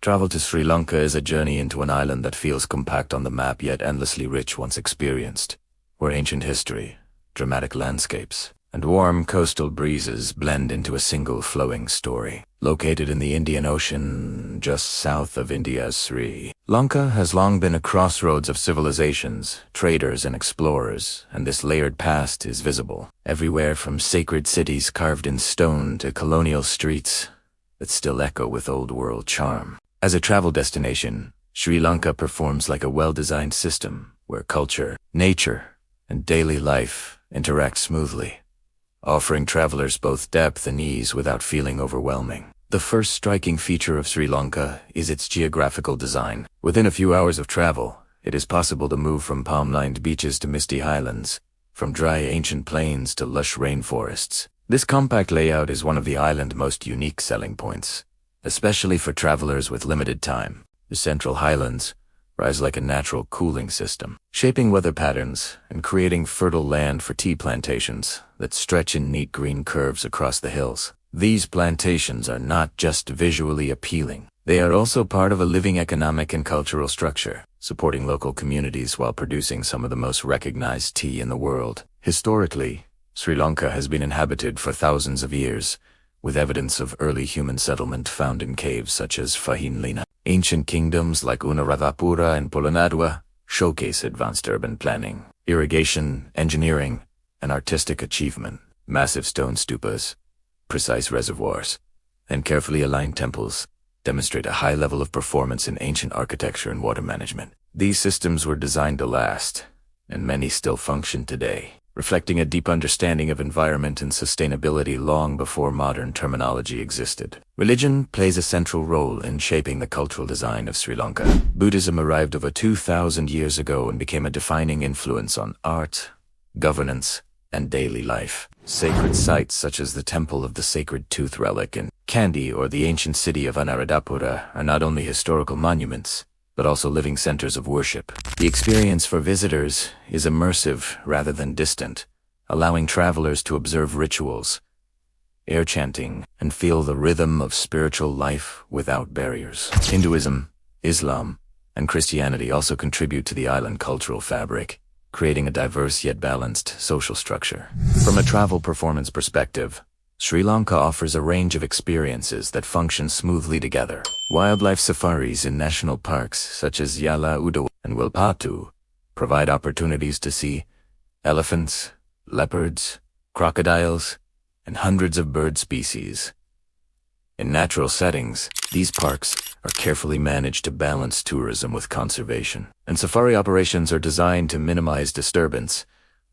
Travel to Sri Lanka is a journey into an island that feels compact on the map yet endlessly rich once experienced, where ancient history, dramatic landscapes, and warm coastal breezes blend into a single flowing story. Located in the Indian Ocean, just south of India's Sri Lanka has long been a crossroads of civilizations, traders, and explorers, and this layered past is visible everywhere from sacred cities carved in stone to colonial streets that still echo with old-world charm. As a travel destination, Sri Lanka performs like a well-designed system where culture, nature, and daily life interact smoothly, offering travelers both depth and ease without feeling overwhelming. The first striking feature of Sri Lanka is its geographical design. Within a few hours of travel, it is possible to move from palm-lined beaches to misty highlands, from dry ancient plains to lush rainforests. This compact layout is one of the island's most unique selling points, especially for travelers with limited time. The central highlands rise like a natural cooling system, shaping weather patterns and creating fertile land for tea plantations that stretch in neat green curves across the hills. These plantations are not just visually appealing. They are also part of a living economic and cultural structure, supporting local communities while producing some of the most recognized tea in the world. Historically, Sri Lanka has been inhabited for thousands of years, with evidence of early human settlement found in caves such as Fahinlina. Ancient kingdoms like Anuradhapura and Polonnaruwa showcase advanced urban planning, irrigation, engineering, and artistic achievement. Massive stone stupas, precise reservoirs, and carefully aligned temples demonstrate a high level of performance in ancient architecture and water management. These systems were designed to last, and many still function today, reflecting a deep understanding of environment and sustainability long before modern terminology existed. Religion plays a central role in shaping the cultural design of Sri Lanka. Buddhism arrived over 2,000 years ago and became a defining influence on art, governance, and daily life. Sacred sites such as the Temple of the Sacred Tooth Relic in Kandy or the ancient city of Anuradhapura are not only historical monuments, but also living centers of worship. The experience for visitors is immersive rather than distant, allowing travelers to observe rituals, air chanting, and feel the rhythm of spiritual life without barriers. Hinduism, Islam, and Christianity also contribute to the island cultural fabric, creating a diverse yet balanced social structure. From a travel performance perspective, Sri Lanka offers a range of experiences that function smoothly together. Wildlife safaris in national parks such as Yala Udawa and Wilpatu provide opportunities to see elephants, leopards, crocodiles, and hundreds of bird species. In natural settings, these parks are carefully managed to balance tourism with conservation, and safari operations are designed to minimize disturbance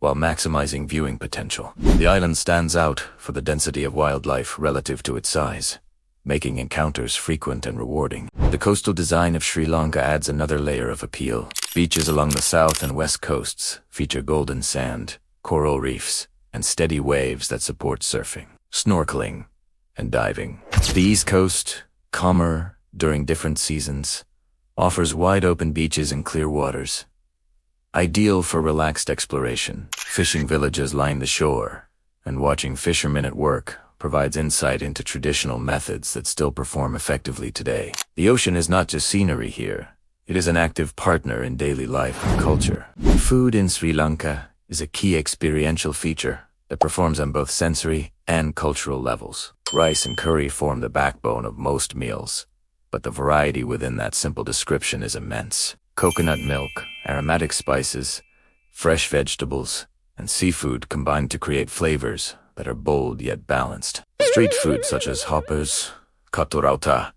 while maximizing viewing potential. The island stands out for the density of wildlife relative to its size, making encounters frequent and rewarding. The coastal design of Sri Lanka adds another layer of appeal. Beaches along the south and west coasts feature golden sand, coral reefs, and steady waves that support surfing, snorkeling, and diving. The East Coast, calmer during different seasons, offers wide-open beaches and clear waters, ideal for relaxed exploration. Fishing villages line the shore, and watching fishermen at work provides insight into traditional methods that still perform effectively today. The ocean is not just scenery here, it is an active partner in daily life and culture. Food in Sri Lanka is a key experiential feature that performs on both sensory and cultural levels. Rice and curry form the backbone of most meals, but the variety within that simple description is immense. Coconut milk, aromatic spices, fresh vegetables, and seafood combine to create flavors that are bold yet balanced. Street food such as hoppers, katurauta,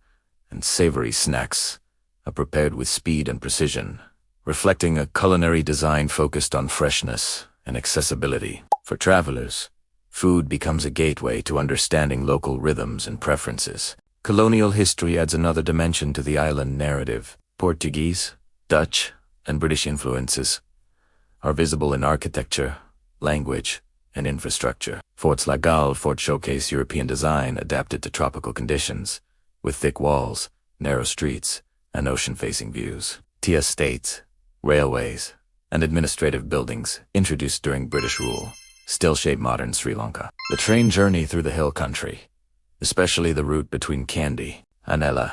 and savory snacks are prepared with speed and precision, reflecting a culinary design focused on freshness and accessibility. For travelers, food becomes a gateway to understanding local rhythms and preferences. Colonial history adds another dimension to the island narrative. Portuguese, Dutch, and British influences are visible in architecture, language, and infrastructure. Forts like Gal Fort showcase European design adapted to tropical conditions, with thick walls, narrow streets, and ocean-facing views. Tea estates, railways, and administrative buildings introduced during British rule still shape modern Sri Lanka. The train journey through the hill country, especially the route between Kandy, Anela,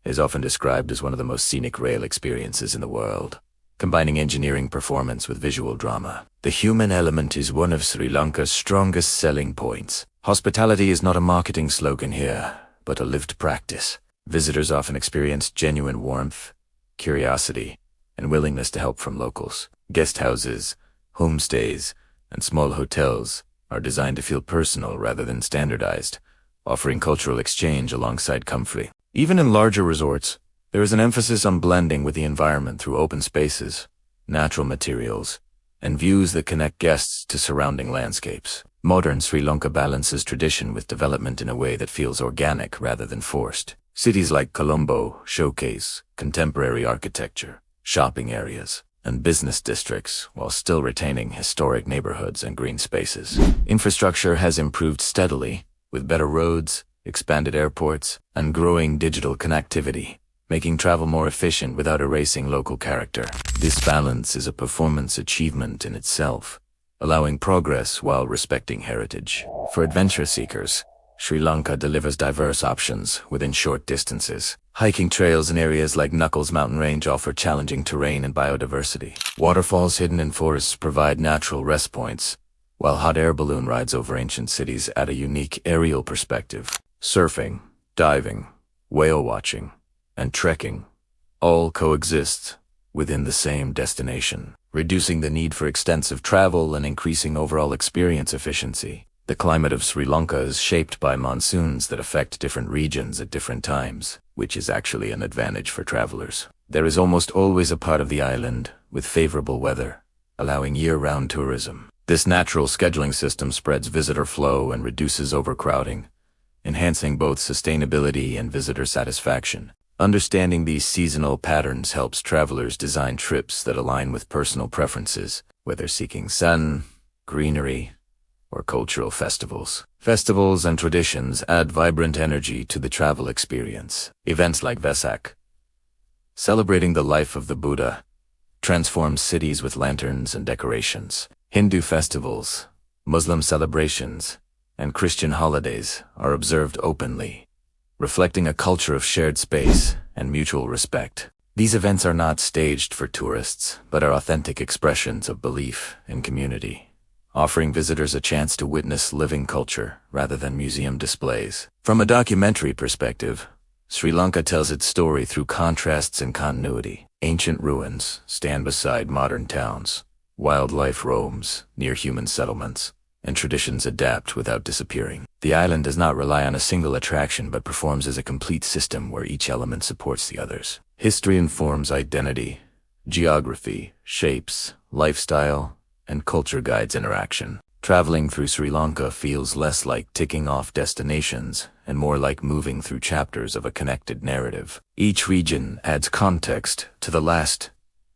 is often described as one of the most scenic rail experiences in the world, combining engineering performance with visual drama. The human element is one of Sri Lanka's strongest selling points. Hospitality is not a marketing slogan here, but a lived practice. Visitors often experience genuine warmth, curiosity, and willingness to help from locals. Guest houses, homestays, and small hotels are designed to feel personal rather than standardized, offering cultural exchange alongside comfort. Even in larger resorts, there is an emphasis on blending with the environment through open spaces, natural materials, and views that connect guests to surrounding landscapes. Modern Sri Lanka balances tradition with development in a way that feels organic rather than forced. Cities like Colombo showcase contemporary architecture, shopping areas, and business districts while still retaining historic neighborhoods and green spaces. Infrastructure has improved steadily, with better roads, expanded airports, and growing digital connectivity, making travel more efficient without erasing local character. This balance is a performance achievement in itself, allowing progress while respecting heritage. For adventure seekers, Sri Lanka delivers diverse options within short distances. Hiking trails in areas like Knuckles Mountain Range offer challenging terrain and biodiversity. Waterfalls hidden in forests provide natural rest points, while hot air balloon rides over ancient cities add a unique aerial perspective. Surfing, diving, whale watching, and trekking all coexist within the same destination, reducing the need for extensive travel and increasing overall experience efficiency. The climate of Sri Lanka is shaped by monsoons that affect different regions at different times, which is actually an advantage for travelers. There is almost always a part of the island with favorable weather, allowing year-round tourism. This natural scheduling system spreads visitor flow and reduces overcrowding, enhancing both sustainability and visitor satisfaction. Understanding these seasonal patterns helps travelers design trips that align with personal preferences, whether seeking sun, greenery, or cultural festivals. Festivals and traditions add vibrant energy to the travel experience. Events like Vesak, celebrating the life of the Buddha, transform cities with lanterns and decorations. Hindu festivals, Muslim celebrations, and Christian holidays are observed openly, reflecting a culture of shared space and mutual respect. These events are not staged for tourists, but are authentic expressions of belief and community, offering visitors a chance to witness living culture rather than museum displays. From a documentary perspective, Sri Lanka tells its story through contrasts and continuity. Ancient ruins stand beside modern towns, wildlife roams near human settlements, and traditions adapt without disappearing. The island does not rely on a single attraction but performs as a complete system where each element supports the others. History informs identity, geography shapes lifestyle, and culture guides interaction. Traveling through Sri Lanka feels less like ticking off destinations and more like moving through chapters of a connected narrative. Each region adds context to the last,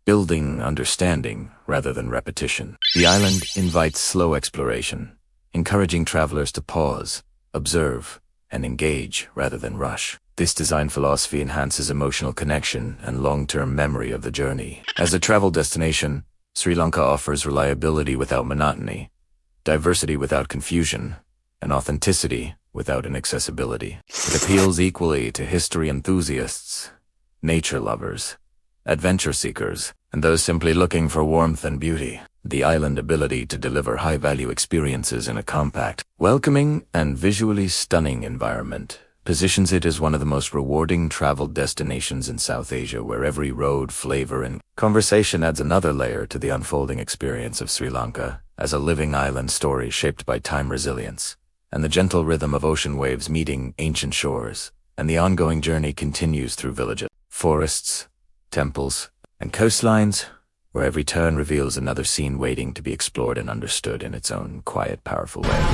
building understanding rather than repetition. The island invites slow exploration, encouraging travelers to pause, observe, and engage rather than rush. This design philosophy enhances emotional connection and long-term memory of the journey. As a travel destination, Sri Lanka offers reliability without monotony, diversity without confusion, and authenticity without inaccessibility. It appeals equally to history enthusiasts, nature lovers, adventure seekers, and those simply looking for warmth and beauty. The island's ability to deliver high-value experiences in a compact, welcoming, and visually stunning environment positions it as one of the most rewarding travel destinations in South Asia, where every road, flavor, and conversation adds another layer to the unfolding experience of Sri Lanka as a living island story shaped by time resilience and the gentle rhythm of ocean waves meeting ancient shores. And the ongoing journey continues through villages, forests, temples, and coastlines, where every turn reveals another scene waiting to be explored and understood in its own quiet, powerful way.